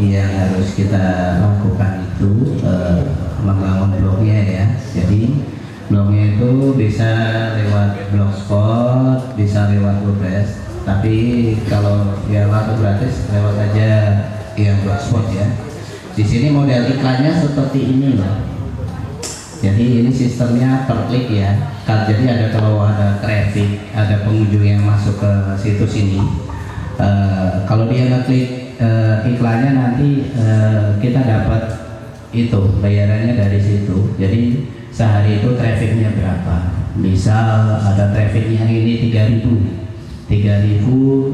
yang harus kita lakukan itu membangun blognya ya. Jadi blognya itu bisa lewat blogspot, bisa lewat WordPress. Tapi kalau yang waktu gratis lewat aja yang blogspot ya. Di sini model iklannya seperti ini loh. Jadi ini sistemnya per klik ya. Jadi kalau ada traffic, ada pengunjung yang masuk ke situs ini, kalau dia ngeklik iklannya nanti kita dapat itu bayarannya dari situ. Jadi sehari itu trafficnya berapa? Misal ada trafficnya ini 3000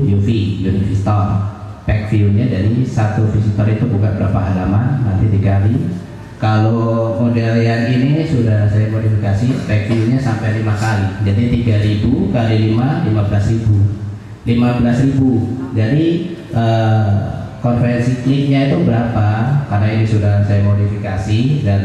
UV, unit visitor. Pack view-nya dari satu visitor itu buka berapa halaman, nanti dikali. Kalau model yang ini sudah saya modifikasi, pack view-nya sampai 5 kali. Jadi 3000 kali 5, 15.000. Jadi konversi kliknya itu berapa? Karena ini sudah saya modifikasi dan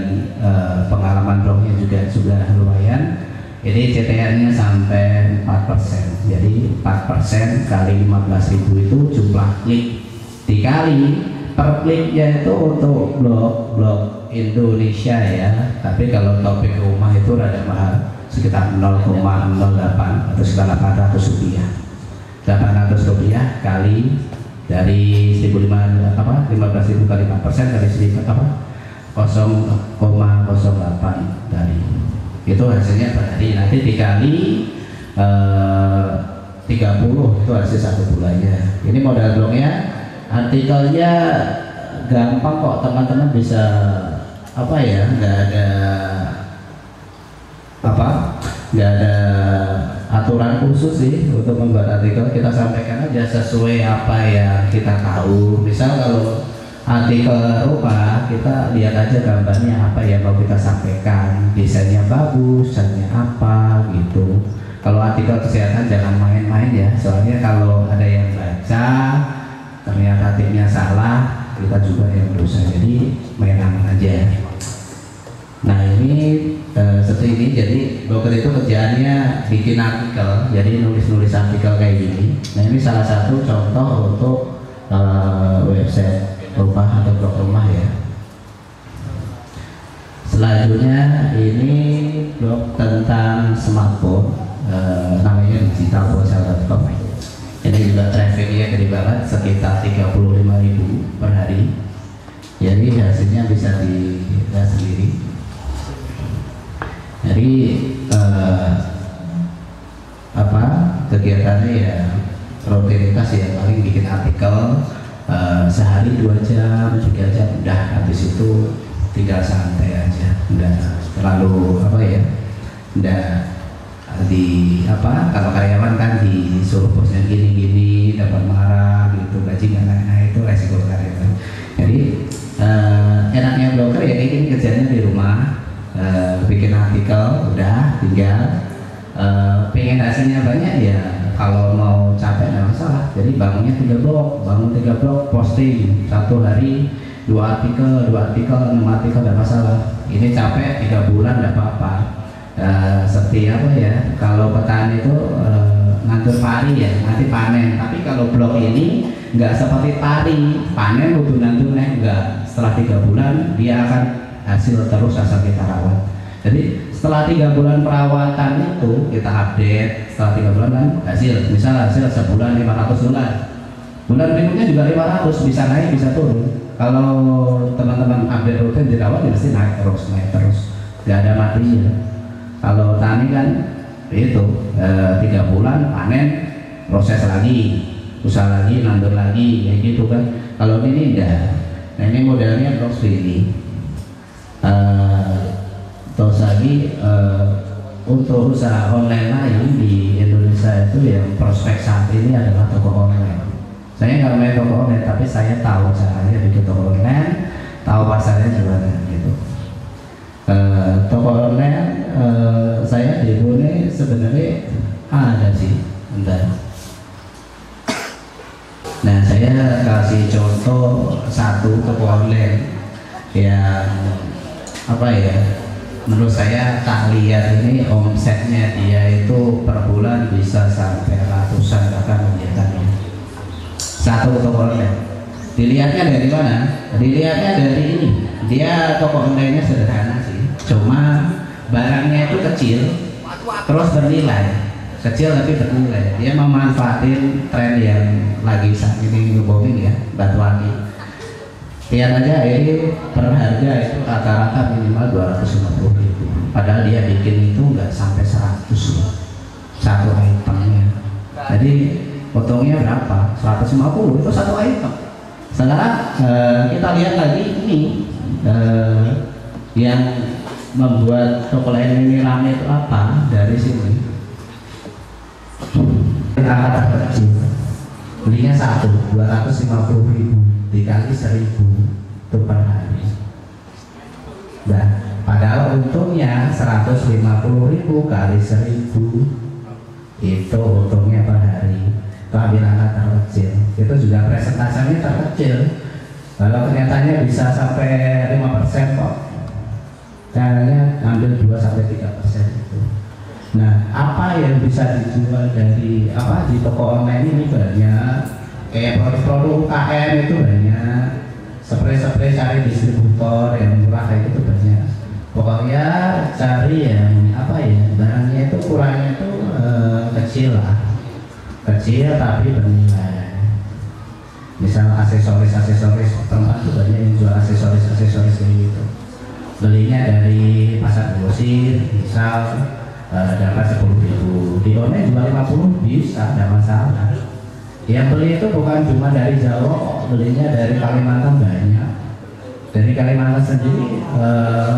pengalaman blognya juga sudah lumayan. Jadi CTR-nya sampai 4%. Jadi 4% kali 15.000 itu jumlah klik, dikali per kliknya itu untuk blog Indonesia ya. Tapi kalau topik rumah itu rada mahal, sekitar 0,08 atau sekitar 800 rupiah. 800 rupiah kali dari 15.000 kali 4% kali 0,08 dari itu hasilnya per hari. Nanti dikali 30 itu hasil 1 bulannya. Ini modal blognya, artikelnya gampang kok, teman-teman bisa nggak ada aturan khusus sih untuk membuat artikel. Kita sampaikan aja sesuai apa yang kita tahu. Misal kalau artikel rumah, kita lihat aja gambarnya apa yang mau kita sampaikan, desainnya bagus, desainnya apa gitu. Kalau artikel kesehatan jangan main-main ya, soalnya kalau ada yang baca ternyata tipnya salah, kita juga yang dosa. Jadi main aman aja. Nah ini seperti ini. Jadi blogger itu kerjaannya bikin artikel, jadi nulis-nulis artikel kayak gini. Nah ini salah satu contoh untuk website rumah atau blog rumah ya. Selanjutnya ini blog tentang smartphone, namanya digitalponsel.com. Ini juga trafficnya gede banget, sekitar 35.000 per hari. Jadi hasilnya bisa dilihat sendiri. Jadi kegiatannya ya rutinitas ya, paling bikin artikel sehari 2 jam, 3 jam udah, habis itu tinggal santai aja, udah terlalu kalau karyawan kan disuruh bosnya gini-gini dapat marah gitu, gaji nggak naik, itu resiko karyawan. Jadi enaknya blogger ya kayak gini, kerjanya di rumah, bikin artikel udah tinggal, pengen hasilnya banyak ya kalau mau capek nggak masalah. Jadi bangunnya 3 blog, posting 1 hari 2 artikel, 6 artikel nggak masalah. Ini capek 3 bulan nggak apa-apa. Seperti kalau petani itu ngatur pari ya, nanti panen. Tapi kalau blog ini nggak seperti pari, panen butuh nanti enggak. Setelah 3 bulan dia akan hasil terus asal kita rawat. Jadi setelah 3 bulan perawatan itu kita update, setelah 3 bulan kan hasil, misal hasil sebulan 500 dolar, bulan berikutnya juga 500, bisa naik bisa turun. Kalau teman-teman update rutin dirawat ya pasti naik terus, nggak ada matinya. Kalau tani kan itu 3 bulan panen, proses lagi, usaha lagi, nandur lagi, kayak gitu kan. Kalau ini enggak. Nah ini modelnya blog ini. Terus lagi untuk usaha online lain di Indonesia itu yang prospek saat ini adalah toko online. Saya nggak main toko online, tapi saya tahu caranya bikin toko online, tahu pasarnya gimana gitu. Toko online saya di Brunei sebenarnya ada sih, bentar. Nah saya kasih contoh satu toko online yang menurut saya tak lihat ini omsetnya dia itu per bulan bisa sampai ratusan bahkan miliaran. Satu toko online Dilihatnya dari mana? Dilihatnya dari ini. Dia toko online-nya sederhana sih, cuma barangnya itu kecil, terus bernilai. Kecil tapi bernilai. Dia memanfaatin tren yang lagi saat ini booming ya, batu akik. Lihat aja ini per harga itu rata-rata minimal 250.000. Padahal dia bikin itu nggak sampai 100 loh, satu itemnya. Jadi untungnya berapa? 150 itu satu item. Sekarang kita lihat lagi ini yang membuat toko lain ini ramai itu apa? Dari sini angka terkecil, belinya 250.000 dikali 1.000 itu per hari. Dan padahal untungnya 150.000 kali 1.000 itu untungnya per hari. Itu ambil angka terkecil, itu juga presentasinya terkecil. Kalau kenyataannya bisa sampai 5% kok, caranya ambil 2-3% itu. Nah, apa yang bisa dijual dari apa di toko online ini banyak, kayak produk-produk UKM itu banyak, spray-spray cari distributor yang murah kayak itu banyak. Pokoknya cari yang apa ya, barangnya itu kurangnya itu kecil lah, kecil tapi bernilai. Misal aksesoris tempat itu banyak yang jual aksesoris kayak gitu. Belinya dari pasar grosir, misal dapat 10.000, di online jual 50 bisa, tidak masalah. Yang beli itu bukan cuma dari Jawa, belinya dari Kalimantan banyak. Dari Kalimantan sendiri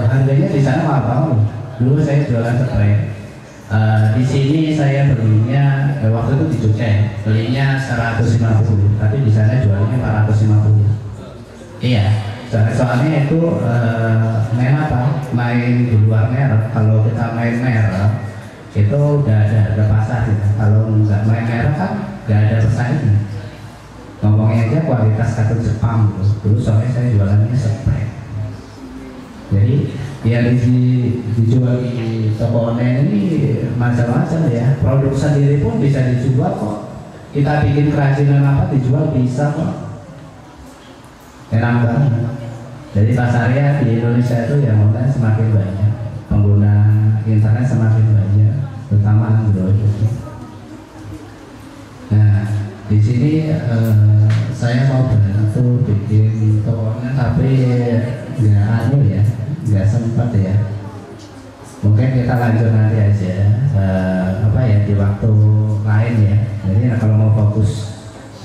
harganya di sana mahal. Dulu saya jualan spray. Di sini saya belinya waktu itu di Jogja, belinya 150, tapi di sana jualnya 450. Iya, soalnya itu main apa? Main di luar merek. Kalau kita main merek itu udah ada harga pasar gitu. Kalau nggak main merek kan nggak ada pesaingnya. Ngomongnya aja kualitas kartu Jepang gitu. Dulu soalnya saya jualannya spray. Jadi yang dijual di toko online ini macam-macam ya. Produk sendiri pun bisa dijual kok. Kita bikin kerajinan apa dijual bisa kok. Enak banget. Jadi pasarnya di Indonesia itu yang online semakin banyak, pengguna internet semakin banyak, terutama Android. Nah, di sini saya mau bantu bikin toko online, tapi nggak sempat ya. Mungkin kita lanjut nanti aja di waktu lain ya. Jadi kalau mau fokus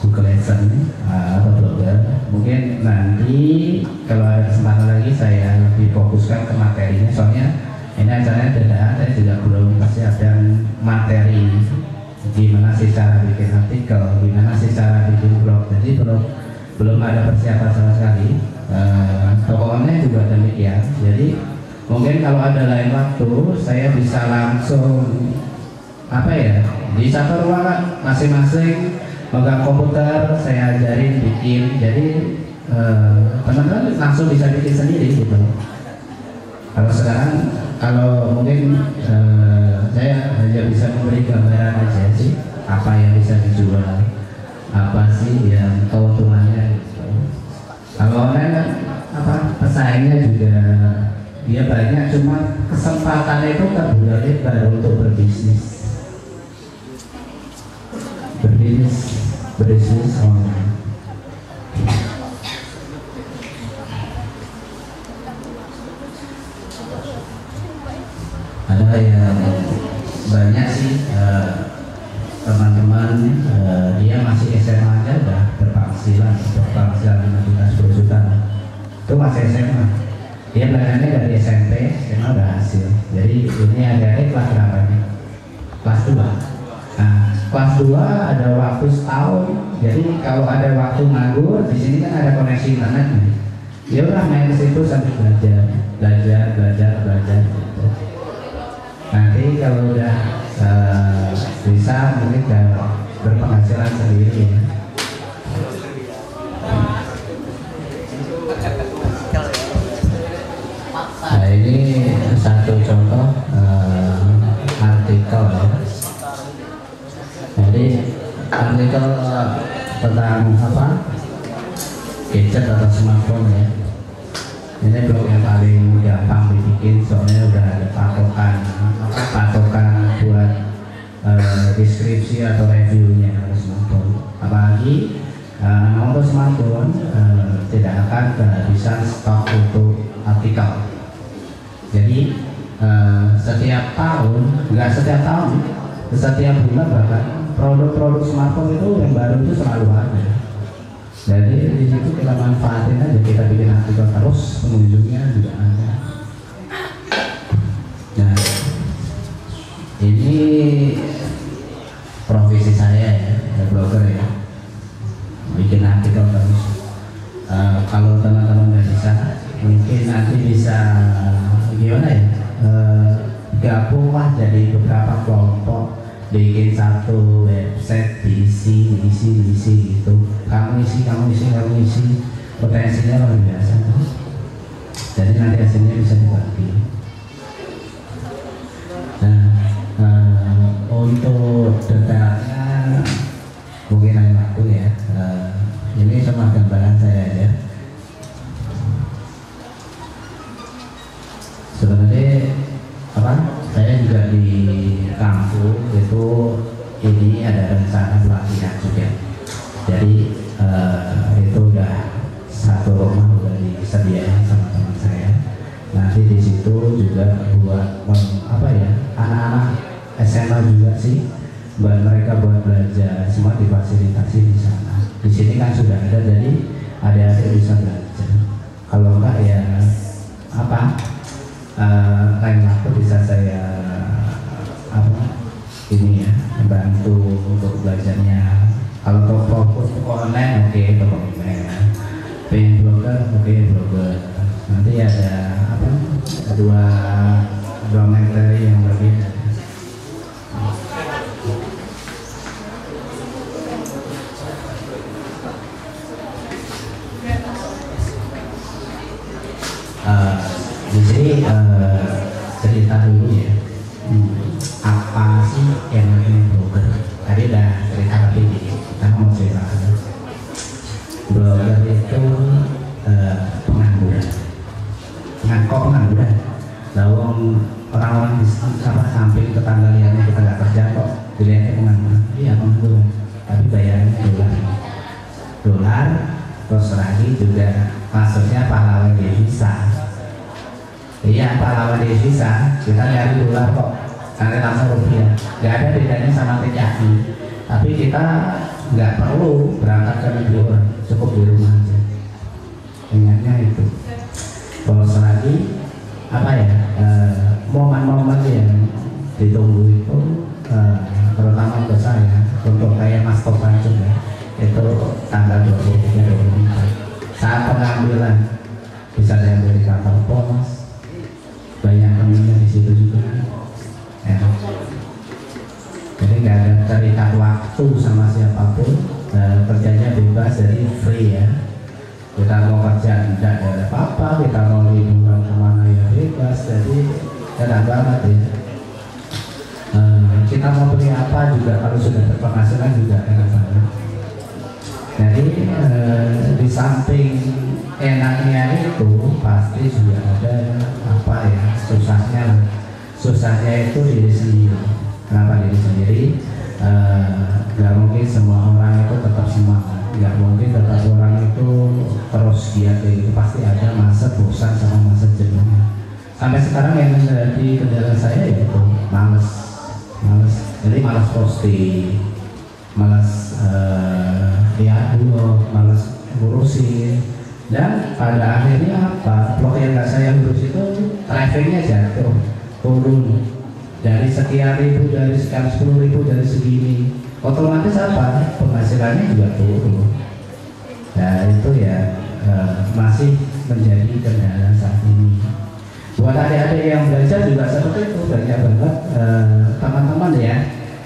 Google AdSense atau blogger, mungkin nanti kalau ada kesempatan lagi saya lebih fokuskan ke materinya. Soalnya ini acaranya dadakan, saya juga belum pasti ada materi gimana sih cara bikin artikel, gimana sih cara bikin blog. Jadi belum ada persiapan sama sekali. Toko online juga demikian. Jadi mungkin kalau ada lain waktu saya bisa langsung di satu ruangan masing-masing pegang komputer, saya ajarin bikin. Jadi teman-teman langsung bisa bikin sendiri gitu. Kalau sekarang, kalau mungkin saya hanya bisa memberi gambaran aja sih apa yang bisa dijual, apa sih yang keuntungannya gitu. Kalau online kan pesaingnya juga dia banyak, cuma kesempatannya itu terbuka lebar untuk berbisnis online. Ada yang banyak sih teman-teman dia masih SMA aja udah berpenghasilan 5 juta 10 juta, itu masih SMA. Dia belajarnya dari SMP, SMA udah hasil. Jadi ini ada kelas berapa nih? Kelas 2. Nah, kelas 2 ada waktu setahun. Jadi kalau ada waktu nganggur, di sini kan ada koneksi internet nih. Ya udah main ke situ sambil belajar gitu. Nanti kalau udah bisa mungkin berpenghasilan sendiri ya. Nah, ini satu contoh artikel ya. Jadi artikel tentang gadget atau smartphone ya. Ini blog yang paling gampang dibikin, soalnya udah ada patokan buat deskripsi atau reviewnya kalau smartphone. Apalagi untuk smartphone tidak akan kehabisan stok untuk artikel. Jadi setiap tahun, enggak setiap tahun, setiap bulan bahkan produk-produk smartphone itu yang baru itu selalu ada. Jadi di situ kita manfaatin aja, kita bikin artikel terus, pengunjungnya juga ada. Nah, ini profesi saya ya, blogger ya, bikin artikel terus. Kalau teman-teman nggak bisa, mungkin nanti bisa gimana ya? Gabung lah jadi beberapa kelompok, bikin satu website, diisi gitu. Kamu isi, potensinya luar biasa. Jadi nanti hasilnya bisa dibagi. Nah, untuk detailnya mungkin lain waktu ya. Ini cuma gambaran saya aja. Sebenarnya saya juga di kampung itu ini ada rencana pelatihan juga. Jadi itu udah satu rumah udah disediain sama teman saya. Nanti di situ juga buat anak-anak SMA juga sih, buat mereka buat belajar, semua difasilitasi di sana. Di sini kan sudah ada, jadi adik-adik bisa belajar. Kalau enggak ya lain waktu bisa saya ini ya, bantu untuk belajarnya. Kalau toko online oke, toko online. Pengen blogger oke, blogger. Nanti ada dua materi yang berbeda. Di sini cerita dulu ya, apa sih enaknya blogger? Tadi udah cerita, tapi kita mau cerita. Blogger itu pengangguran. Kok pengangguran? Lalu orang-orang di samping tetangga lihatnya kita nggak kerja kok dilihatnya pengangguran. Iya pengangguran, tapi bayarnya dolar, terus lagi juga maksudnya pahlawan devisa. Iya, pahlawan devisa, kita nyari dolar kok, nanti langsung rupiah. Gak ada bedanya sama TKI. Tapi kita nggak perlu berangkat ke negeri orang, cukup di rumah aja. Ingatnya itu. Kalau selagi momen-momen yang ditunggu itu, terutama untuk saya, untuk kayak Mas Topan juga, itu tanggal 23-24 saat pengambilan bisa diambil di kantor pos. Banyak temennya di situ juga ya. Jadi nggak ada terikat waktu sama siapapun, kerjanya bebas, jadi free ya. Kita mau kerja tidak ada apa-apa, kita mau liburan kemana ya bebas, jadi enak banget ya. Kita mau beli apa juga kalau sudah berpenghasilan juga enak banget. Jadi di samping enaknya itu pasti juga ada susahnya itu diri sendiri. Kenapa diri sendiri? Gak mungkin semua orang itu tetap semangat, gak mungkin tetap orang itu terus giat itu, pasti ada masa bosan sama masa jenuhnya. Sampai sekarang yang menjadi kendala saya yaitu males, jadi malas posting, malas malas ngurusin. Dan pada akhirnya blog yang nggak saya urus itu trafficnya jatuh, turun dari sekian ribu, dari sekian 10.000, dari segini, otomatis penghasilannya juga turun. Nah itu ya masih menjadi kendala saat ini. Buat adik-adik yang belajar juga seperti itu, banyak banget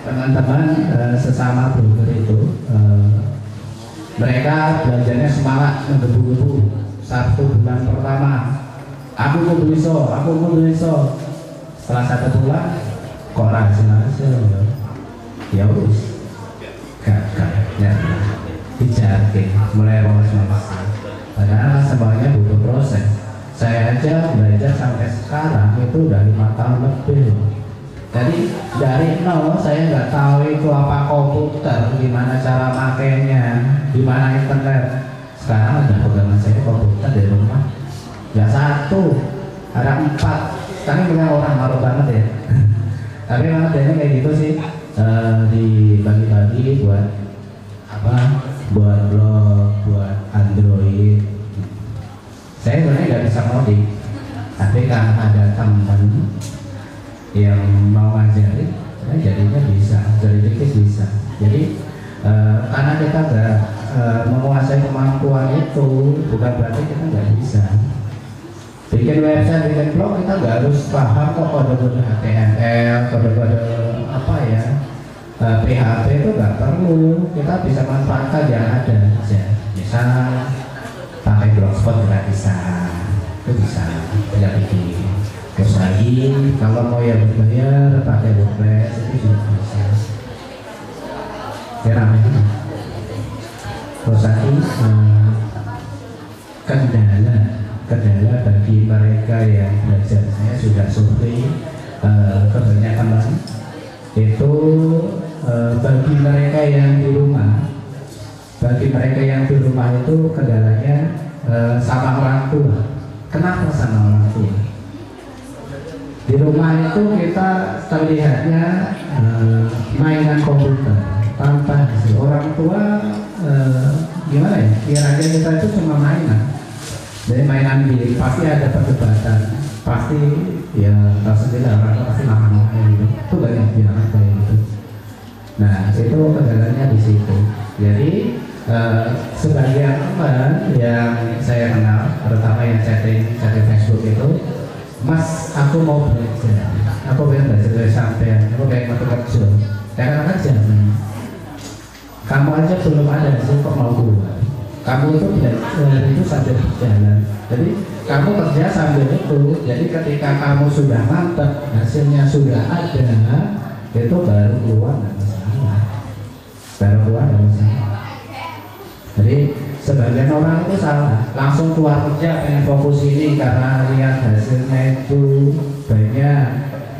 teman-teman sesama blogger itu. Mereka belajarnya semangat, menggebu-gebu. 1 bulan pertama, aku mau beli so. Setelah 1 bulan, kok hasil ya wis, gak ya, dijaga mulai lolos itu udah 5 tahun lebih. Jadi dari nol saya nggak tahu itu apa komputer, gimana cara makainya, gimana internet. Sekarang ada pegangan saya komputer di rumah. Ya 1, ada 4. Sekarang punya orang malu banget ya. Tapi memang adanya kayak gitu sih, dibagi-bagi buat apa? Buat blog, buat Android. Saya sebenarnya nggak bisa ngoding, tapi karena ada teman yang mau ngajarin, saya jadinya bisa, dari dikit bisa. Jadi karena kita nggak menguasai kemampuan itu, bukan berarti kita nggak bisa. Bikin website, bikin blog, kita nggak harus paham kok kode-kode HTML, kode-kode apa ya, PHP itu nggak perlu. Kita bisa manfaatkan yang ada aja. Bisa pakai blogspot gratisan, itu bisa bikin. Terus lagi kalau mau yang berbayar pakai WordPress itu juga bisa. Ya namanya. Terus lagi kendala bagi mereka yang belajar, saya sudah survei kebanyakan teman itu bagi mereka yang di rumah itu kendalanya sama orang tua. Kenapa sama orang tua? Di rumah itu kita terlihatnya mainan komputer tanpa hasil. Orang tua gimana ya? Kiranya kita itu cuma mainan. Dari mainan diri pasti ada perdebatan, pasti ya tahu sendiri orang pasti makan gitu. Itu banyak bilang kayak gitu. Nah itu kendalanya di situ. Jadi sebagian teman yang saya kenal, terutama yang chatting Facebook itu, Mas, aku mau belajar, aku pengen belajar dari sampean, aku pengen masuk kerja. Karena kerja, kamu aja belum ada sih kok mau keluar. Kamu itu itu sambil berjalan. Jadi kamu kerja sambil itu. Jadi ketika kamu sudah mantap, hasilnya sudah ada, itu baru keluar nggak masalah. Jadi sebagian orang itu salah, langsung keluar kerja pengen fokus ini karena lihat hasilnya itu banyak.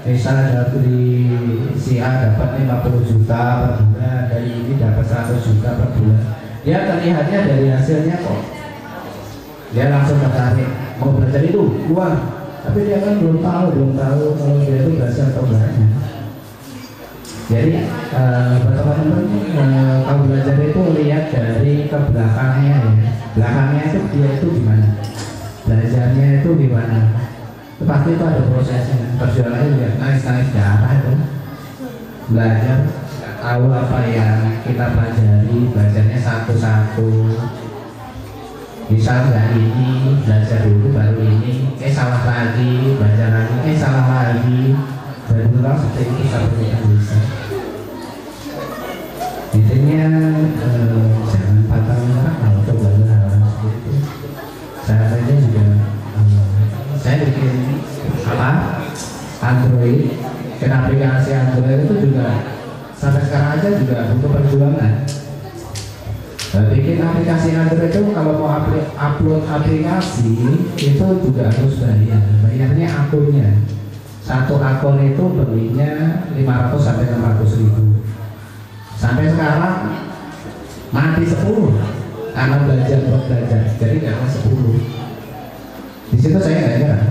Misal dari si A dapat 50 juta per bulan, dari ini dapat 100 juta per bulan. Dia terlihatnya dari hasilnya kok, dia langsung tertarik mau belajar itu keluar. Tapi dia kan belum tahu kalau dia itu berhasil atau enggaknya. Jadi teman-teman kalau belajar itu lihat dari ke belakangnya ya. Belakangnya itu dia itu gimana, belajarnya itu gimana. Itu pasti itu ada prosesnya. Perjuangannya juga naik darah itu. Belajar tahu apa yang kita pelajari, belajarnya satu-satu. Misal dari ini belajar dulu baru ini, salah lagi, belajar lagi, salah lagi. Berulang seperti itu sampai kita bisa. Intinya jangan patah menyerah kalau coba hal seperti itu. Saya juga saya bikin apa Android, aplikasi Android itu juga sampai sekarang aja juga butuh perjuangan. Bikin aplikasi Android itu kalau mau upload aplikasi itu juga harus bayar. Bayarnya akunnya. Satu akun itu belinya 500 sampai 600 ribu. Sampai sekarang mati 10 karena belajar. Jadi nggak 10. Di situ saya nggak nyerah.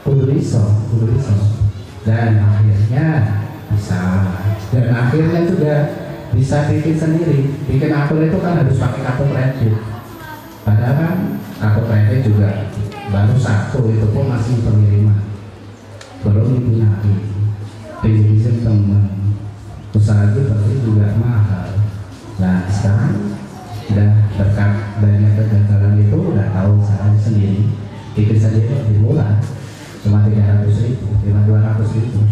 Kudu risau. Dan akhirnya bisa. Dan akhirnya juga bisa bikin sendiri. Bikin akun itu kan harus pakai kartu kredit. Padahal kan kartu kredit juga baru 1, itu pun masih pengiriman. Baru digunakan. Pinjam teman. Usaha itu pasti juga mahal. Nah sekarang udah berkat banyak kegagalan itu udah tahu caranya sendiri. Bikin sendiri lebih murah, cuma 300 ribu, cuma 200 ribu.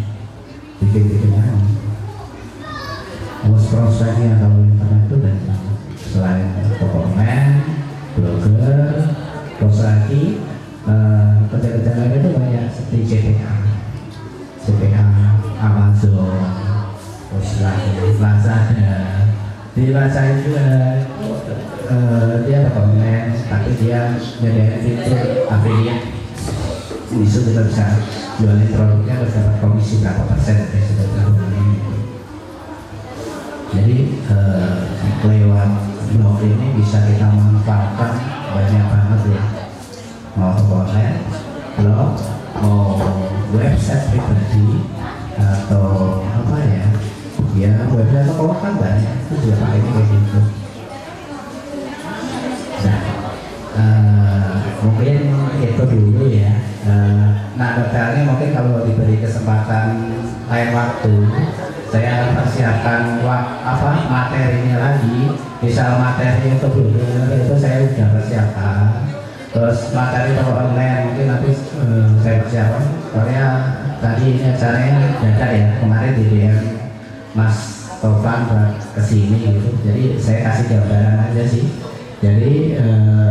Bikin-bikinnya. Prosesnya kalau internet itu dan selain pokoknya blogger, terus lagi kerja-kerja lain itu banyak seperti CPA, Amazon, terus lagi Lazada. Di Lazada itu dia ada komen, tapi dia nyediain fitur affiliate. Misal kita bisa jualin produknya terus dapat komisi berapa persen dari sudut ini. Jadi lewat blog ini bisa kita manfaatkan banyak banget ya. Mau online, blog, mau website pribadi atau apa ya? Ya website atau kan banyak itu juga pakai kayak gitu. Nah, mungkin itu dulu ya. Nah detailnya mungkin kalau diberi kesempatan lain waktu saya akan persiapkan materinya lagi. Misal materi itu blogger itu saya sudah persiapkan. Terus materi kalau online mungkin nanti saya persiapkan. Soalnya tadi ini acaranya dada ya, kemarin di DM Mas Topan buat kesini gitu. Jadi saya kasih gambaran aja sih. Jadi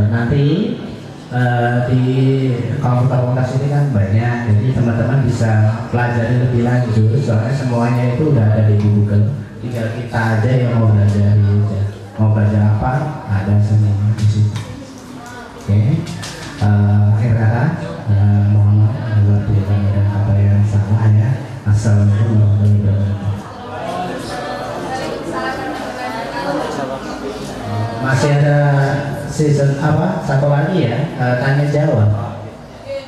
nanti di komunitas ini kan banyak, jadi teman-teman bisa pelajari lebih lanjut. Soalnya semuanya itu udah ada di Google. Tinggal kita aja yang mau belajar aja. Mau belajar apa ada semua di situ. Oke. Akhir kata mohon maaf buat ada apa yang salah ya. Assalamualaikum warahmatullahi wabarakatuh. Masih ada season satu lagi ya, tanya jawab.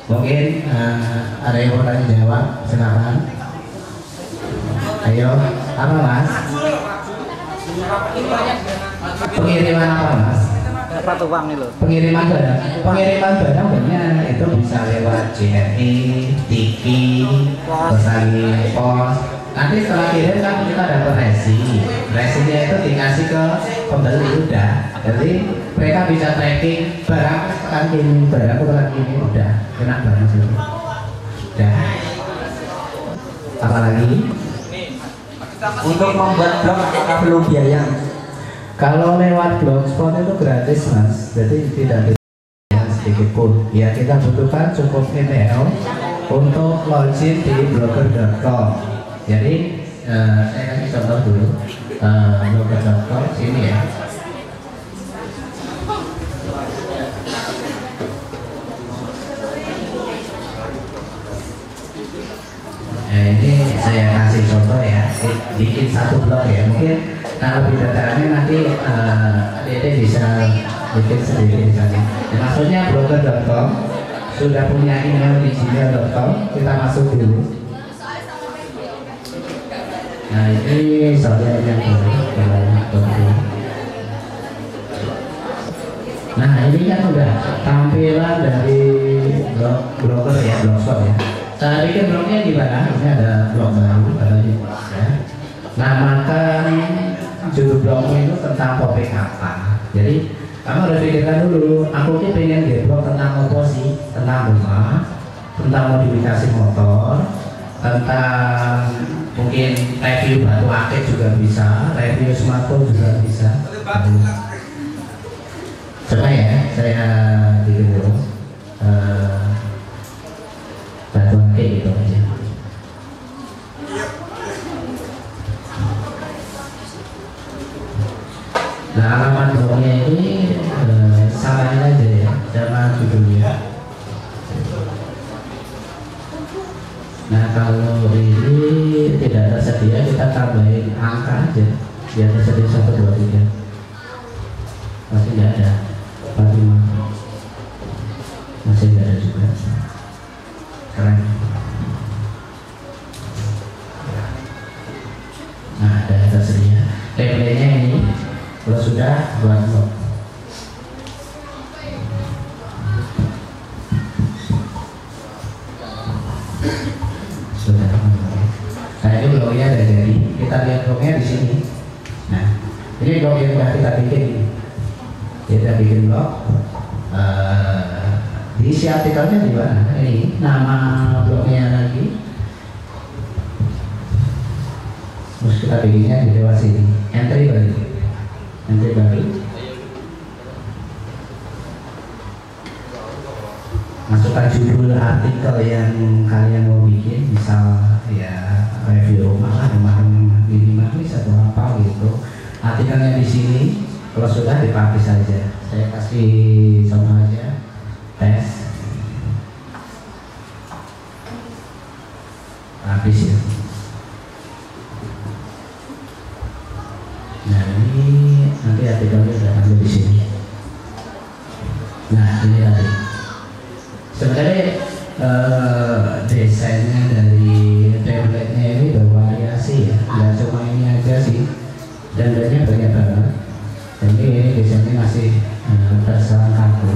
Mungkin ada yang mau tanya jawab, silakan. Ayo, apa Mas? Pengiriman apa Mas? Dapat uang nih loh. Pengiriman barang banyak, itu bisa lewat JNE, Tiki, terus lagi pos. Nanti setelah kirim kan kita dapat resinya itu dikasih ke pembeli udah. Jadi mereka bisa tracking barang kan ini, barang ini udah enak banget sih. Udah. Apalagi Untuk membuat blog apakah perlu biaya? kalau lewat blogspot itu gratis Mas, jadi tidak dibayar sedikit pun. Ya kita butuhkan cukup email untuk login di blogger.com. Jadi saya kasih contoh dulu blogger.com sini ya. Ini saya kasih contoh ya, bikin satu blog ya. Mungkin lebih detailnya nanti Dede bisa bikin sendiri misalnya. Maksudnya blogger.com sudah punya email di gmail.com, kita masuk dulu. Nah ini soalnya yang nah ini kan udah tampilan dari blogger ya, blogspot ya. Saya bikin blognya gimana? Ini ada blog baru katanya. Ya. Nah maka judul blognya itu tentang topik apa? Jadi kamu harus pikirkan dulu. Aku ini pengen blog tentang apa sih? Tentang rumah, tentang modifikasi motor, tentang mungkin review batu akik juga bisa, review smartphone juga bisa. Coba ya, saya bikin dulu batu akik gitu aja. Nah alamat blognya ini samain aja ya, sama judulnya. Nah kalau ini tidak tersedia kita tambahin angka aja, biar tersedia 1, 2, 3. Masih tidak ada 4, 5. Masih tidak ada juga. Keren. Nah ada tersedia. Template-nya ini kalau sudah buat blog. Sudah. Nah ini blognya ada jadi. Kita lihat blognya di sini. Nah ini blog yang sudah kita bikin. Kita bikin blog. Diisi artikelnya di mana? Ini nama blognya lagi. Terus kita bikinnya di lewat sini. Entry baru. Entry baru. Masukkan judul artikel yang kalian mau bikin, misal ya review rumah minimalis atau apa gitu. Artikelnya di sini. Kalau sudah dipublish saja. Saya kasih contoh aja. Tes. di sini. Nah ini nanti artikelnya sudah ada di sini. Nah ini tadi sebenarnya desainnya dari template-nya ini bervariasi ya, nggak cuma ini aja sih, dan banyak banget. Jadi ini desainnya masih terserah aku.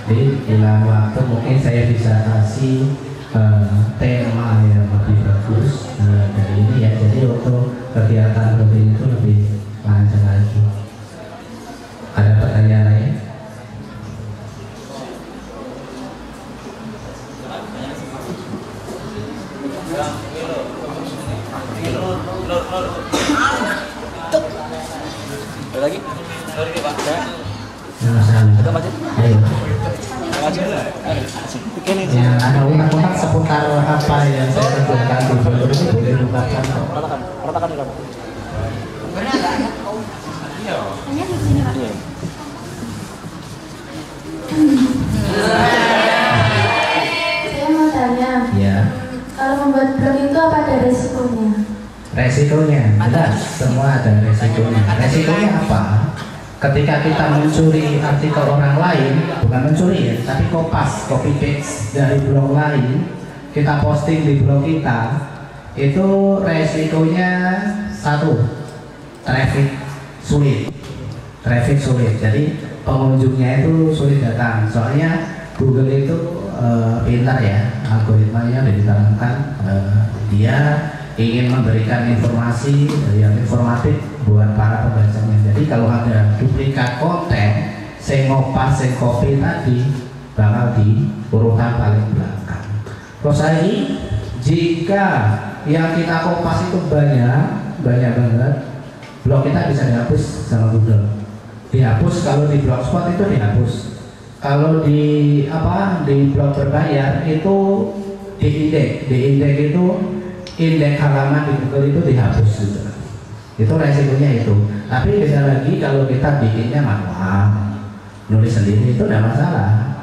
Jadi dalam waktu mungkin saya bisa kasih tema yang lebih bagus dari ini ya. Jadi untuk kegiatan rutin itu lebih lancar lagi. Ada pertanyaan lain? Lagi? Ayo. Yang ada unak-unak seputar apa yang saya kerjakan di Bogor ini boleh bukakan. Ratakan dulu. Hanya di sini Pak. Saya mau tanya. Ya. Kalau membuat blog itu apa ada resikonya? Resikonya, jelas semua ada resikonya. Resikonya apa? Ketika kita mencuri artikel orang lain, bukan mencuri ya, tapi copy paste dari blog lain, kita posting di blog kita, itu resikonya satu, traffic sulit. Jadi pengunjungnya itu sulit datang. Soalnya Google itu pintar ya, algoritmanya ditanamkan, dia ingin memberikan informasi yang informatif buat para pembacanya. Jadi kalau ada duplikat konten, saya ngopas, saya copy tadi, bakal di urutan paling belakang. Terus lagi, jika yang kita kopas itu banyak banget, blog kita bisa dihapus sama Google. Dihapus kalau di Blogspot itu dihapus. Kalau di blog berbayar itu diindeks itu indeks halaman di Google itu dihapus juga. Itu resikonya itu. Tapi bisa lagi kalau kita bikinnya manual, nulis sendiri itu tidak masalah.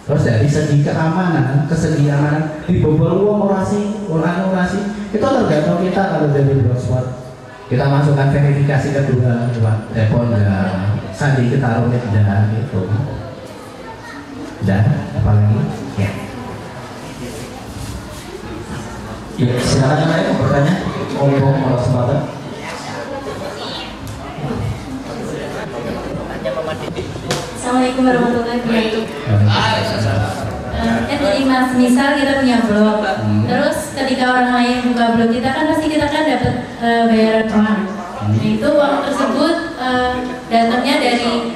Terus dari segi keamanan, dibobol uang orasi, itu tergantung kita. Kalau dari Blogspot kita masukkan verifikasi kedua, telepon enggak, sandi kita rumit enggak gitu. Dan apalagi ya. Ya, silakan yang lain mau bertanya. Mau kesempatan. Assalamualaikum warahmatullahi wabarakatuh. Kan jadi misal kita punya blog, terus ketika orang lain buka blog kita kan pasti kita kan dapat bayaran uang. Nah itu uang tersebut datangnya dari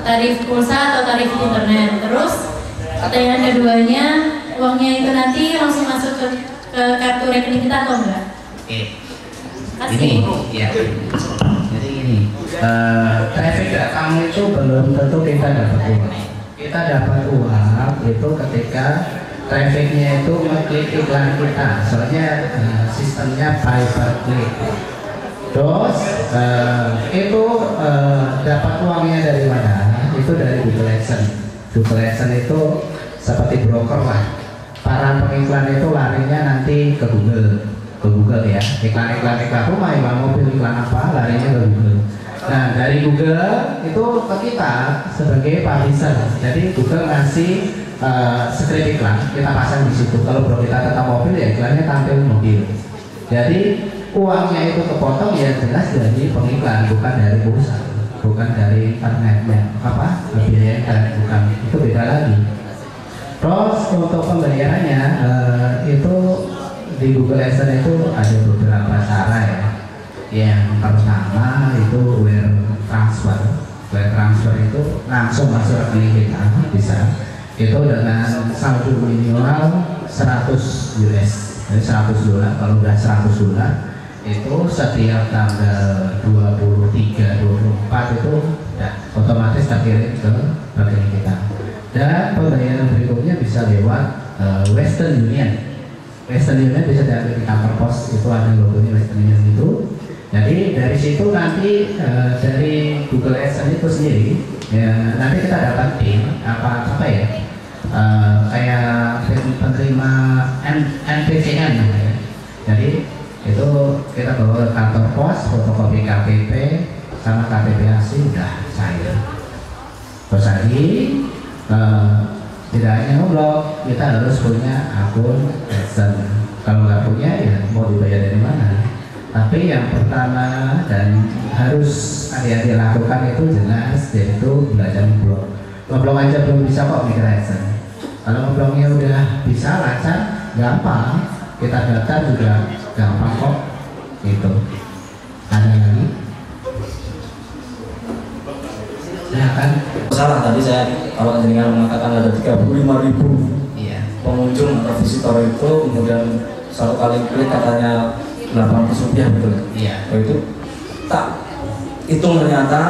tarif pulsa atau tarif internet. Terus pertanyaan keduanya, uangnya itu nanti langsung masuk ke kartu rekening kita atau enggak? Ini ya. Jadi ini traffic datang itu belum tentu kita dapat uang. Kita dapat uang itu ketika trafficnya itu mengklik iklan kita. Soalnya sistemnya pay per click. Terus itu dapat uangnya dari mana? Itu dari Google AdSense. Google AdSense itu seperti broker lah. Para pengiklan itu larinya nanti ke Google ya, iklan rumah, iklan mobil, iklan apa, larinya ke Google. Nah dari Google itu ke kita sebagai publisher. Jadi Google ngasih script iklan, kita pasang di situ. Kalau blog kita tentang mobil ya iklannya tampil mobil. Jadi uangnya itu kepotong ya jelas dari pengiklan, bukan dari pulsa, bukan dari internetnya biaya, bukan, itu beda lagi. Terus untuk pembayarannya itu di Google AdSense itu ada beberapa cara ya. Yang pertama itu wire transfer. Wire transfer itu langsung masuk rekening kita bisa. Itu dengan saldo minimal 100 US. Jadi $100. Kalau udah $100 itu setiap tanggal 23, 24 itu ya, otomatis terkirim ke rekening kita. Dan pembayaran berikutnya bisa lewat Western Union. Western Union bisa diambil di kantor pos, itu ada logonya Western Union itu. Jadi dari situ nanti dari Google AdSense itu sendiri ya, nanti kita dapat PIN apa ya, kayak penerima NPCN ya. Jadi itu kita bawa ke kantor pos, fotokopi KTP sama KTP asli udah cair. Terus lagi tidak hanya ngeblok, kita harus punya akun AdSense. Kalau nggak punya ya mau dibayar dari mana? Tapi yang pertama dan harus adik-adik lakukan itu jelas, yaitu belajar ngeblok. Ngeblok aja belum bisa kok mikir AdSense. Kalau ngebloknya udah bisa lancar, gampang, kita daftar juga gampang kok. Gitu. Ada lagi? Ya kan? Salah tadi saya kalau dengan mengatakan ada 35.000 pengunjung atau visitor itu, kemudian satu kali klik katanya 800 rupiah, betul? Iya. Oh, itu tak hitung ternyata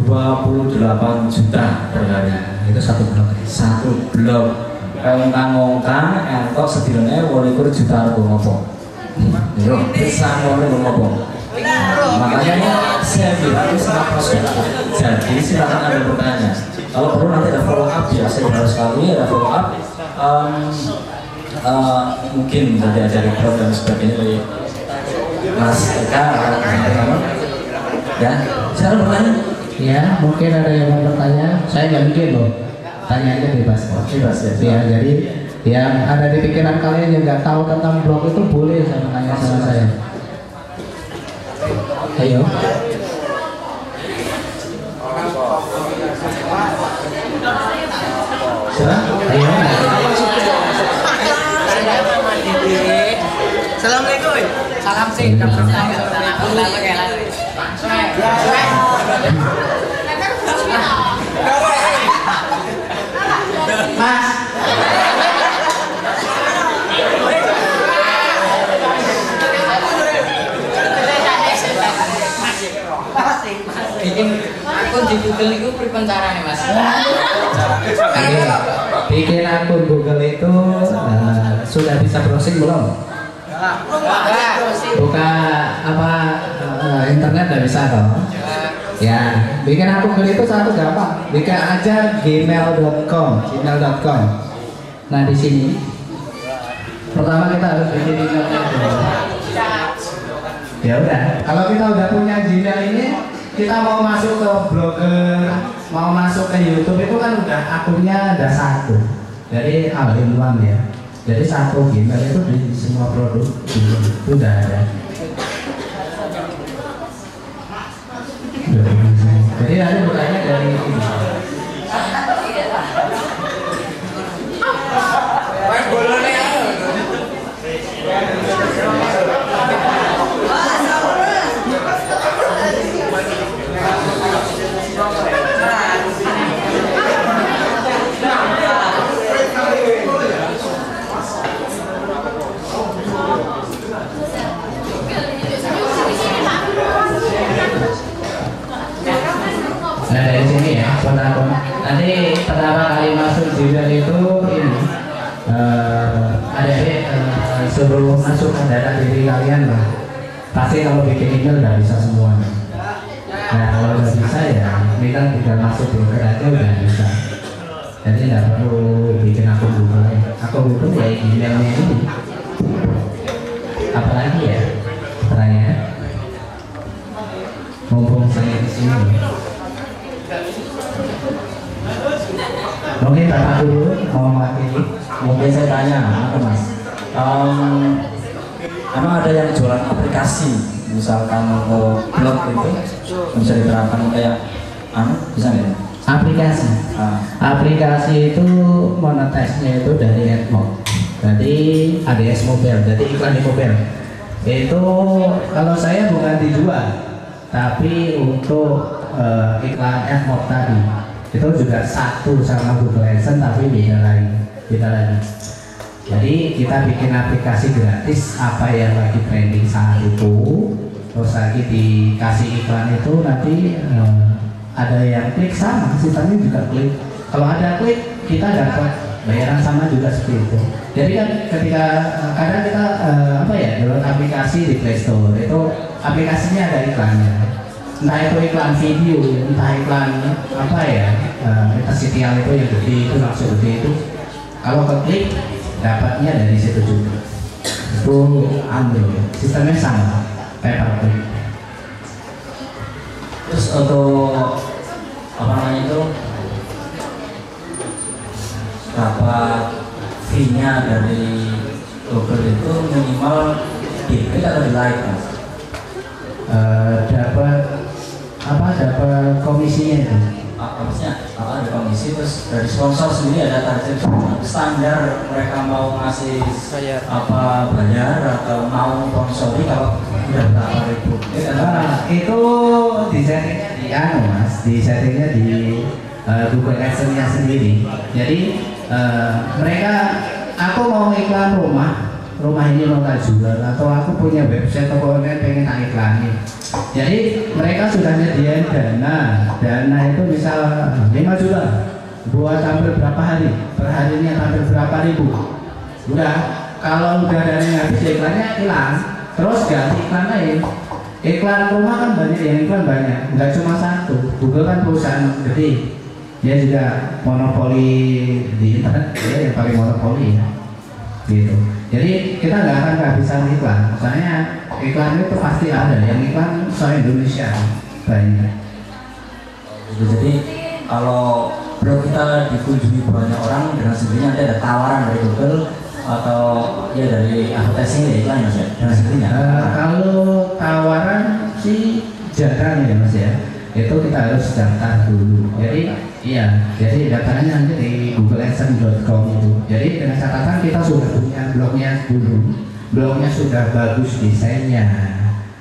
28 juta per hari. Itu satu blok. Satu blok. Ngongkang entok sedilane 28 juta rego ngopo. Yo, bisa ngopo. Makanya saya bilang itu sangat prospektif. Jadi silakan Anda bertanya. Kalau perlu nanti ada follow up ya, saya baru sekali ada follow up. Mungkin bisa diajari pro dan sebagainya dari Mas Eka atau teman-teman. Ya, silakan bertanya. Ya, mungkin ada yang mau bertanya. Saya nggak mungkin loh. Tanya aja bebas kok. Bebas ya. Ya, jadi yang ada di pikiran kalian yang nggak tahu tentang blog itu boleh saya tanya sama saya. Ayo. Ayo. Assalamualaikum. Salam sih. Mas. Bikin akun di Google itu pripun carane, Mas? Bikin akun Google itu sudah bisa browsing belum? Buka apa internet nggak bisa toh? Ya, bikin akun Google itu satu gampang. Bikin aja gmail.com. Nah di sini pertama kita harus bikin emailnya dulu. Ya udah, kalau kita udah punya Gmail ini, kita mau masuk ke blogger, mau masuk ke YouTube itu kan udah akunnya ada satu. Jadi all in one ya. Jadi satu Gmail itu di semua produk itu udah ada. Jadi ada bertanya dari ini. Nah dari sini ya, nanti pertama kali masuk Gmail itu ini suruh masukkan data diri kalian lah. Pasti kalau bikin email udah bisa semua. Nah kalau udah bisa ya, ini kan tinggal masuk blogger aja udah bisa. Jadi nggak perlu bikin akun Google. Akun Google ya emailnya ini. Apalagi ya pertanyaan? Mumpung saya di sini. Mungkin Bapak dulu mau mewakili. Mungkin saya tanya, apa Mas? Emang ada yang jualan aplikasi, misalkan blog itu bisa diterapkan kayak bisa nggak? Aplikasi. Aplikasi itu monetize-nya itu dari AdMob. Jadi ADS Mobile, jadi iklan di mobile. Itu kalau saya bukan dijual, tapi untuk iklan AdMob tadi. Itu juga satu sama Google AdSense tapi beda lagi. Jadi kita bikin aplikasi gratis apa yang lagi trending saat itu, terus lagi dikasih iklan itu nanti ada yang klik sama, sistemnya juga klik. Kalau ada klik kita dapat bayaran sama juga seperti itu. Jadi kan ketika kadang kita download aplikasi di Play Store itu aplikasinya ada iklannya. Entah itu iklan video, entah iklan interstitial itu yang gede itu langsung gede itu. Kalau keklik dapatnya dari situ juga. itu Android, sistemnya sama paperclip. Terus untuk apa namanya itu dapat fee-nya dari Google itu minimal di klik atau di like Mas? Dapat komisinya itu. Maksudnya apa, ada komisi, terus dari sponsor sendiri ada target standar mereka mau ngasih bayar atau mau sponsori kalau udah berapa ribu itu di settingnya di settingnya di Google Adsense-nya sendiri. Jadi mereka, aku mau iklan rumah ini mau tak jual, atau aku punya website atau online pengen tak iklanin. Jadi mereka sudah nyediain dana itu misal 5 juta buat tampil berapa hari, perharinya tampil berapa ribu. Udah, kalau udah dananya habis iklannya hilang, terus ganti iklan lain. Iklan rumah kan banyak, yang iklan banyak, nggak cuma satu. Google kan perusahaan gede, dia juga monopoli di internet, dia yang paling monopoli ya. Gitu. Jadi kita nggak akan kehabisan iklan. Soalnya iklan itu pasti ada. Yang iklan soal Indonesia banyak. Jadi kalau kita dikunjungi banyak orang dengan sendirinya nanti ada tawaran dari Google atau ya dari advertising ya iklan Mas ya. Dengan sendirinya. Kalau tawaran sih jarang ya Mas ya. Itu kita harus daftar dulu. Jadi daftarnya nanti di googleadsense.com itu. Jadi dengan catatan kita sudah punya blognya dulu. Blognya sudah bagus desainnya,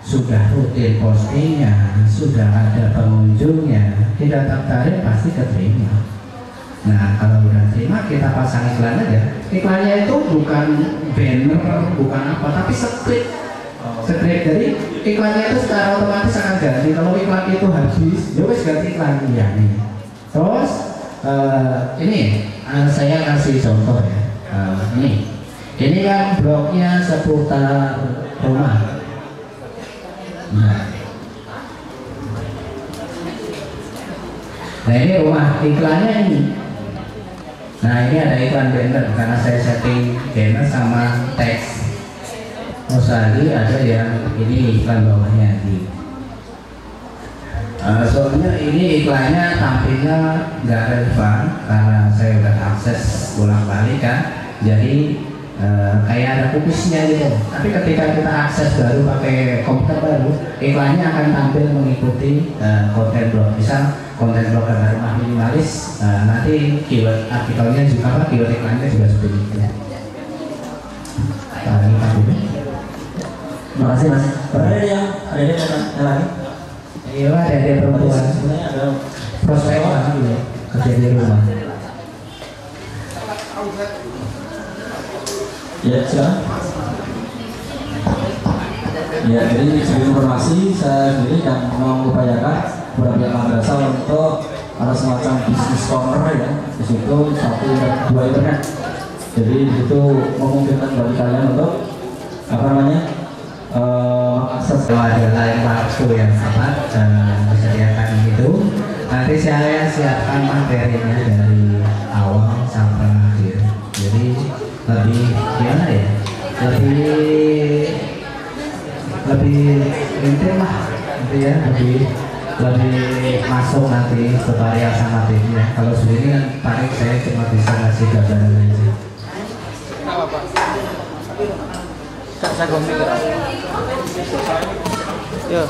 sudah rutin postingnya, sudah ada pengunjungnya. Kita tertarik pasti keterima. Nah kalau udah terima kita pasang iklan aja. Iklannya itu bukan banner, bukan apa, tapi script. Jadi iklannya itu secara otomatis akan ganti. Kalau iklan itu habis, ya wes ganti iklan ya nih. Terus saya kasih contoh ya. Ini kan blognya seputar rumah. Nah ini rumah, iklannya ini. Nah ini ada iklan banner karena saya setting banner sama teks. Terus lagi ada yang ini iklan bawahnya di. Soalnya ini iklannya tampilnya nggak relevan karena saya udah akses ulang balik kan. Jadi kayak ada kupisnya gitu. Tapi ketika kita akses baru pakai komputer baru, iklannya akan tampil mengikuti konten blog. Misal konten blog tentang rumah minimalis, nanti keyword artikelnya juga keyword iklannya juga seperti itu. Terima kasih Mas. Ada yang lagi? Iya, ada perempuan. Sebenarnya ada prospek dulu kerja di rumah. Ya, silakan. Ya, jadi sebagai informasi saya sendiri yang mengupayakan beberapa madrasah untuk ada semacam bisnis corner ya. Di situ 1 2 internet. Jadi di situ memungkinkan bagi kalian untuk apa namanya? Akses kalau ada lain waktu yang disediakan itu, nanti saya siapkan materinya dari awal sampai akhir. Jadi lebih gimana ya? Lebih intim lah, gitu ya. Lebih masuk nanti tutorial sama timnya. Kalau sendiri kan paling saya cuma bisa ngasih gambaran aja. Saya komik. Yo.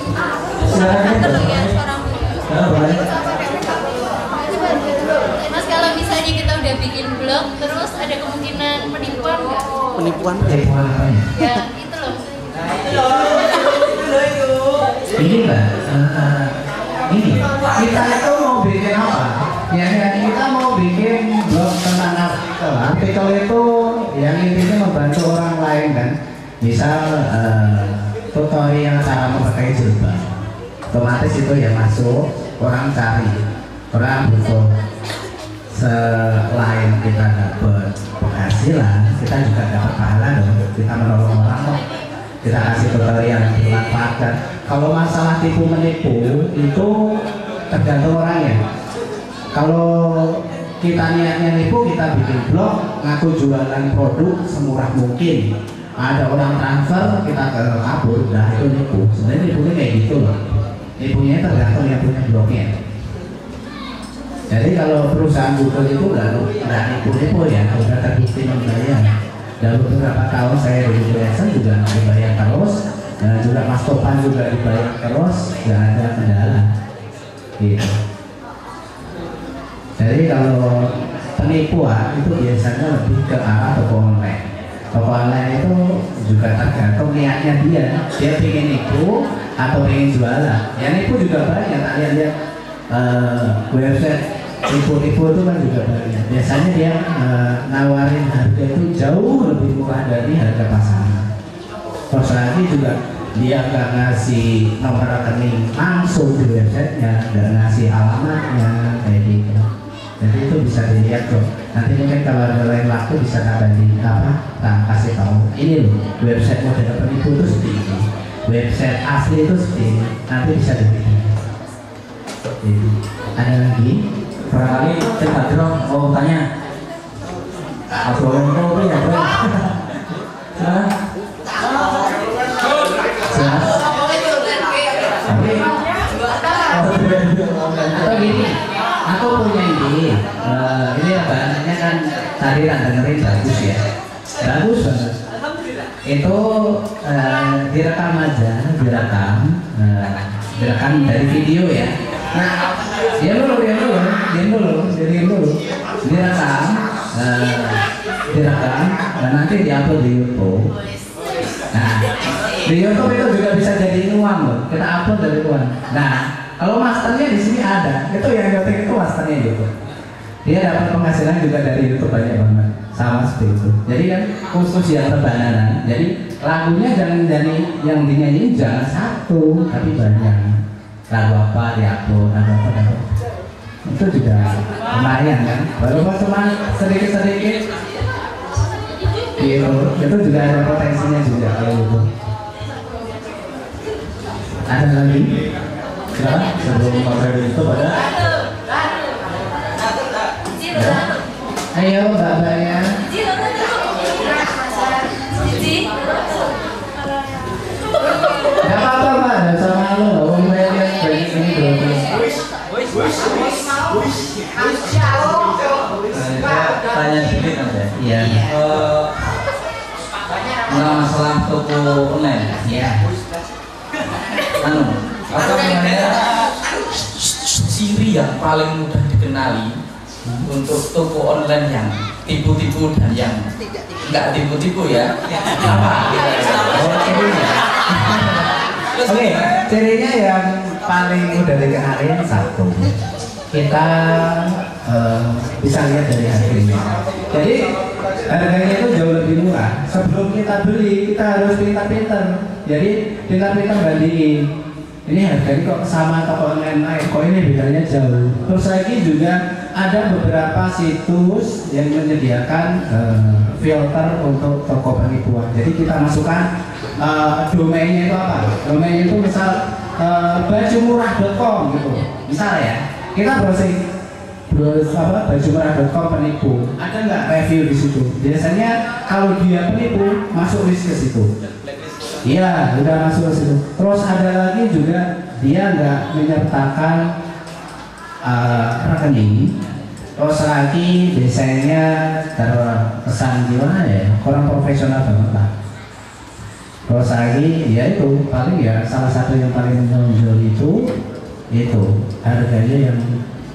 Mas kalau misalnya kita udah bikin blog, terus ada kemungkinan penipuan nggak? Penipuan apa ya? Ya itu loh. Ini Mbak, ini kita itu mau bikin apa? Ya kita mau bikin blog tentang artikel. Artikel itu yang intinya membantu orang lain kan. Misal tutorial cara memakai jilbab, otomatis itu ya masuk, orang cari, orang butuh. Selain kita dapat penghasilan, kita juga dapat pahala dong. Kita menolong orang kok. Kita kasih tutorial yang bermanfaat. Kalau masalah tipu menipu itu tergantung orangnya. Kalau kita niatnya nipu, kita bikin blog ngaku jualan produk semurah mungkin. ada orang transfer kita ke kabur, nah itu nipu. Sebenarnya nipunya kayak gitu loh. Nipunya tergantung yang punya blognya. Jadi kalau perusahaan Google itu nggak nipu-nipu ya, udah terbukti membayar. Dan beberapa tahun saya di Google juga dibayar terus, dan juga Mas Topan juga dibayar terus, nggak ada kendala. Gitu. Jadi kalau penipuan itu biasanya lebih ke arah toko online. Toko online itu juga tergantung niatnya dia pengen nipu atau pengen jualan. Yang nipu juga banyak, kalian lihat website tipu-tipu itu kan juga banyak. Biasanya dia nawarin harga itu jauh lebih murah dari harga pasaran. Terus lagi juga dia nggak ngasih nomor rekening langsung di websitenya, nggak ngasih alamatnya kayak gitu. Jadi itu bisa dilihat kok. Nanti mungkin kalau ada lain waktu bisa kasih tahu. Ini loh website model penipu itu seperti ini. Website asli itu seperti ini. Nanti bisa dilihat. Ada lagi? Barangkali kita dong mau tanya. Apa yang kau punya bro? Atau gini, aku punya ini bahannya kan tadi dengerin bagus ya, bagus banget. Itu direkam aja, direkam dari video ya. Nah, diam dulu, direkam, dan nanti diupload di YouTube. Nah, di YouTube itu juga bisa jadi uang loh. Kita upload dari uang. Nah, kalau masternya di sini ada, itu yang ngetik itu masternya gitu. Dia dapat penghasilan juga dari YouTube banyak banget, sama seperti itu. Jadi kan khusus yang rebananan. Jadi lagunya jangan jadi yang dinyanyiin jangan satu, tapi banyak. Lagu apa diupload, lagu apa. Itu juga lumayan kan. Walaupun cuma sedikit-sedikit, gitu. Itu juga ada potensinya juga kalau itu. Ada lagi? Silakan sebelum ngobrol itu pada. Ayo mbak-mbaknya. Gak apa-apa mbak, gak usah malu. Om saya lihat banyak ini dulu. Tanya sedikit aja. Iya. Masalah toko online. Iya. Apa namanya ciri yang paling mudah dikenali untuk toko online yang tipu-tipu dan yang nggak tipu-tipu ya? Apa? Oke, cirinya yang paling mudah dikenalin satu, kita bisa lihat dari harganya. Jadi harganya itu jauh lebih murah. Sebelum kita beli, kita harus pintar-pintar. Jadi pintar-pintar bandingin. Ini harganya kok sama toko online lain, kok ini bedanya jauh. Terus lagi juga ada beberapa situs yang menyediakan filter untuk toko penipuan. Jadi kita masukkan domainnya itu apa? Domainnya itu misal bajumurah.com gitu. Misal ya, kita browsing bajumurah.com penipu. Ada nggak review di situ? Biasanya kalau dia penipu masuk list ke situ. Iya, udah masuk ke situ. Terus ada lagi juga dia nggak menyertakan rekening. Terus lagi desainnya terkesan gimana ya? Kurang profesional banget lah. Terus lagi ya itu paling ya salah satu yang paling menonjol itu harganya yang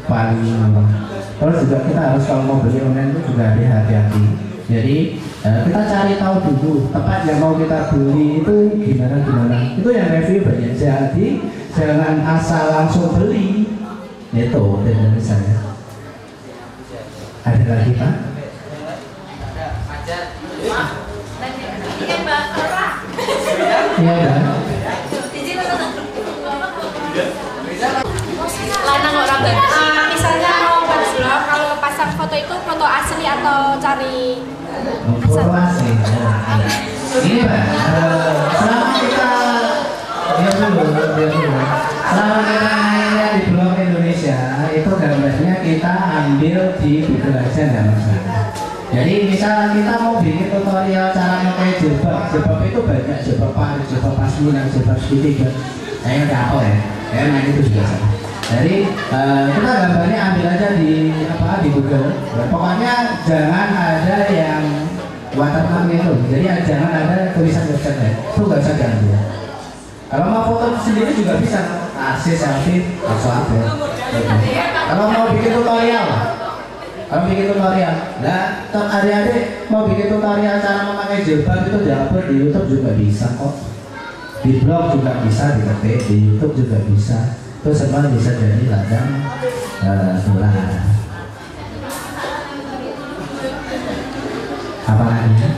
paling murah. Terus juga kita harus kalau mau beli online itu juga hati-hati. Jadi kita cari tahu dulu tempat yang mau kita beli itu gimana. Itu yang review banyak. Jadi jangan asal langsung beli. Itu dari saya. Ada lagi Pak? Iya Pak. Lanang orang misalnya mau berjual kalau pasang foto itu foto asli atau cari Foto asli. Ini Pak, selama kita selama kita mainnya di blog Indonesia itu gambarnya kita ambil di Google aja nggak masalah. Jadi misal kita mau bikin tutorial cara memakai jilbab itu banyak, jilbab paris, jilbab pasmina, jilbab segitiga. Saya nggak apa ya, main itu juga sama. Jadi kita gambarnya ambil aja di Google. Ya, pokoknya jangan ada yang watermark itu. Jadi jangan ada tulisan website itu nggak usah ganggu. Kalau mau foto sendiri juga bisa, akses selfie atau apa. Kalau mau bikin tutorial, nah adik-adik mau bikin tutorial cara memakai jilbab itu diupload di YouTube juga bisa kok. Di blog juga bisa diketik, di YouTube juga bisa. Itu semua bisa jadi ladang dolar. Apa lagi?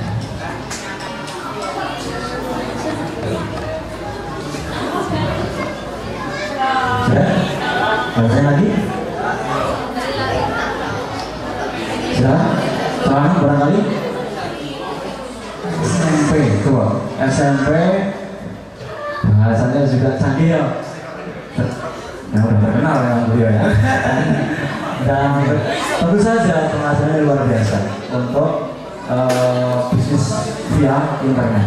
Ada lagi? Silakan, barangkali SMP, coba SMP bahasannya juga canggih ya. Yang udah terkenal ya beliau ya. Dan tentu saja penghasilannya luar biasa untuk bisnis via internet.